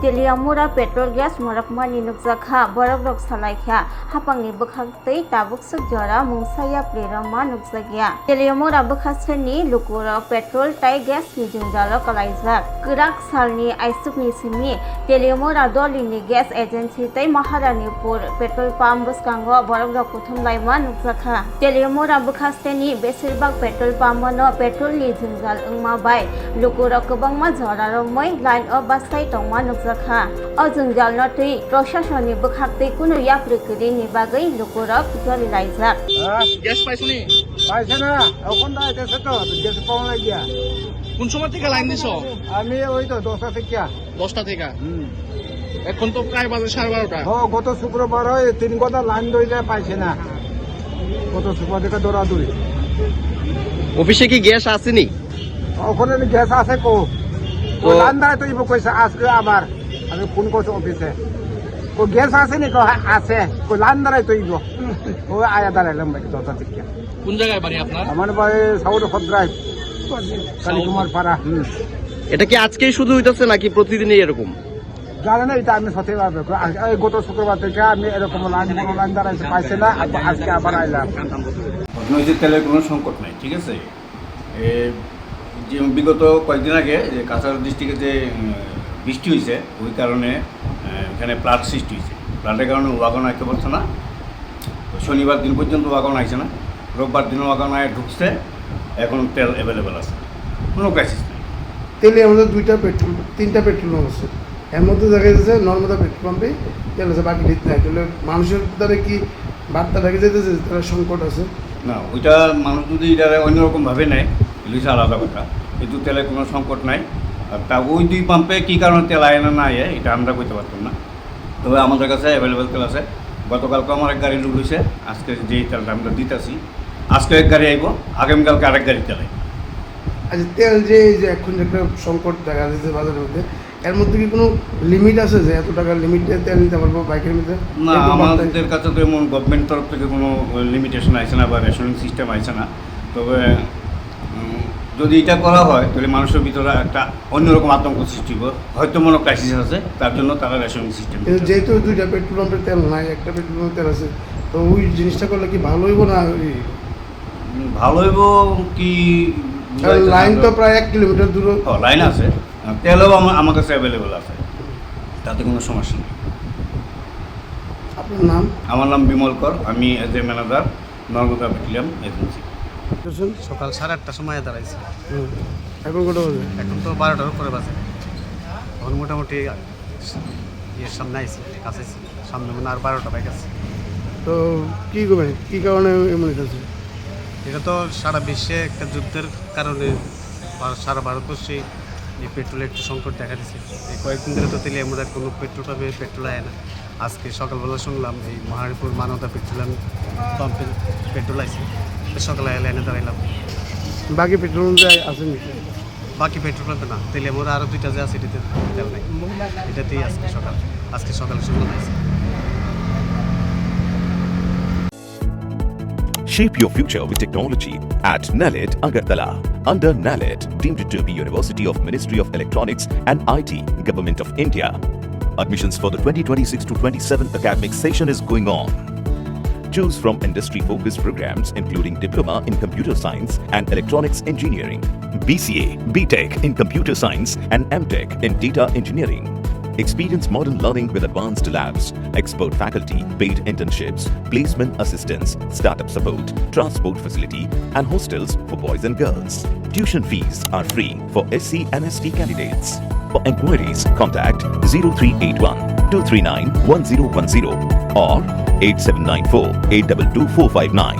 Teliamura petrol gas morakmani nukjakha borok rok salaikha hapangni bwkhaktai tabuk sukjora mungsaya plerama nukjakya Teliamura bwkhasani lukura petrol tai gas ni jungjalo kalaijak krak salni aisukni simi Teliamura dolini gas agency tai Maharanipur petrol pump bwskango borok rok kuthumlaima nukjakha Teliamura bwkhasani besirbak petrol pump no petrol ni jungjal wngma bai lukura kwbangma jora romoi line of basai tongma nukjakha o jungjal no tui proshasoni bwkhaktai kuno yaprikri ni bagai lukurok jori laijak gas পাইছনি পাইছে না এখন আইতেছে তো gas পাওয়া লাগিয়া কোন সময় থেকে লাইন দিছো আমি ওই তো 10টা থেকে 10টা থেকে এখন তো প্রায় বাজে 12:30টা গত শুক্রবার 3 ঘন্টা লাইন ধরে পাইছে না গত শুক্রবার থেকে দৌড়াদৌড়ি অফিসে কি গ্যাস আসেনি ওখানে গ্যাস আছে কো তো লাইন দাঁড়ায় তো ইবো কইছে আজকে আবার আমি ফোন করছি অফিসে ও গ্যাস আসেনি কো আছে কো লাইন দাঁড়ায় তো ইবো ও আয়া দাঁড়াইলাম 10টা থেকে কোন জায়গায় বাড়ি আপনার আমার বাড়ি সাউথ ফদ্রাই কালীকুমার পাড়া এটা কি আজকেই শুধু হইতাছে নাকি প্রতিদিনই এরকম জানে না এটা আমি সত্যি ভাবে গত শুক্রবার থেকে আমি এরকম লাইন দাঁড়াইতে পাইছি না আজকে আবার আইলাম নৈতিক তেলের কোনো সংকট নাই, ঠিক আছে। যে বিগত কয়েকদিন আগে যে কাছাড় ডিস্ট্রিক্টে যে বৃষ্টি হয়েছে ওই কারণে এখানে প্লাট সৃষ্টি হয়েছে। প্লাটের কারণে ওয়াগন আইতে পারছে না, শনিবার দিন পর্যন্ত ওয়াগন আইছে না, রোববার দিনও ওয়াগন আয় ঢুকছে, এখন তেল অ্যাভেলেবেল আছে, কোনো ক্রাইসিস নেই। তেলে আমাদের 2টা পেট্রোল 3টা পেট্রোল পাম্প আছে, এর মধ্যে দেখা যাচ্ছে নর্মদা পেট্রোল পাম্পে তেল আছে, বাকি দিতে নাই। তাহলে মানুষের দ্বারা কি বার্তা দেখা যেতেছে তারা সংকট আছে না, ওইটা মানুষ যদি এটা অন্যরকমভাবে নেয় এগুলো আলাদা কথা, কিন্তু তেলের কোনো সংকট নাই। আর তা ওই 2 পাম্পে কী কারণে তেল আয় না না আয় এটা আমরা কইতে পারতাম না, তবে আমাদের কাছে অ্যাভেলেবেল তেল আছে। গতকালকে আমার এক গাড়ি লোড হয়েছে, আজকে যেই তেলটা আমরা দিতেছি, আজকে এক গাড়ি আইব, আগামীকালকে আরেক গাড়ি তেল আইব। আচ্ছা, তেল যে এই যে এখন যে একটা সংকট দেখা যাচ্ছে বাজারের মধ্যে, এর মধ্যে কি কোনো লিমিট আছে যে এত টাকার লিমিট দিয়ে তেল নিতে পারবো বাইকের মধ্যে? না, আমাদের কাছে তো এমন গভর্নমেন্ট তরফ থেকে কোনো লিমিটেশন আছে না বা রেশনিং সিস্টেম আছে না। তবে যদি এটা করা হয় তাহলে মানুষের ভিতরে একটা অন্যরকম আতঙ্ক সৃষ্টি হবে, হয়তো মনে ক্রাইসিস আছে, তার জন্য তারা রেশনিং সিস্টেম। যেহেতু 2টা পেট্রোল পাম্পের তেল নাই, একটা পেট্রোল পাম্পের তেল আছে, তো ওই জিনিসটা করলে কি ভালো হইব না? ভালো হইব কি, লাইন তো প্রায় 1 কিলোমিটার দূর। লাইন আছে, তেলও আমার কাছে অ্যাভেলেবেল আছে, তাতে কোনো সমস্যা নেই। আপনার নাম? আমার নাম বিমল কর, আমি as a manager Narmada petroleum agency. সকাল 8:30টার সময় দাঁড়াইছি, এখন কটা বাজে? এখন তো 12টার উপরে বাজে। এখন মোটামুটি ইয়ের সামনে আইছি, কাছে সামনে মানে আর 12টা বাইক আছে। তো কী করবেন, কী কারণে এমন হচ্ছে? এটা তো সারা বিশ্বে একটা যুদ্ধের কারণে সারা ভারতবর্ষে এই পেট্রোলের একটু সংকট দেখা দিচ্ছে। এই কয়েকদিন ধরে তো তেলিয়ামুড়ার কোনো পেট্রোল পাবে, পেট্রোল আয় না। আজকে সকালবেলা শুনলাম এই মহারিপুর মানবতা পেট্রোলিয়াম পাম্পে পেট্রোল আইছে, সকালে লাইনে দাঁড়াইলাম। বাকি পেট্রোল আছে নাকি? বাকি পেট্রোল পাম্পে না, তেলিয়ামুড়া আরও 2টা যে আছে এটাতে তেল নেই, এটাতেই আজকে সকালে শুনলাম আইছে। Shape your future with technology at NALED Agartala. Under NALED, deemed to be University of Ministry of Electronics and IT, Government of India. Admissions for the 2026-27 academic session is going on. Choose from industry-focused programs including Diploma in Computer Science and Electronics Engineering, BCA, BTech in Computer Science and MTech in Data Engineering. Experience modern learning with advanced labs, expert faculty, paid internships, placement assistance, startup support, transport facility, and hostels for boys and girls. Tuition fees are free for SC and ST candidates. For enquiries, contact 0381 239 1010 or 8794 822 459.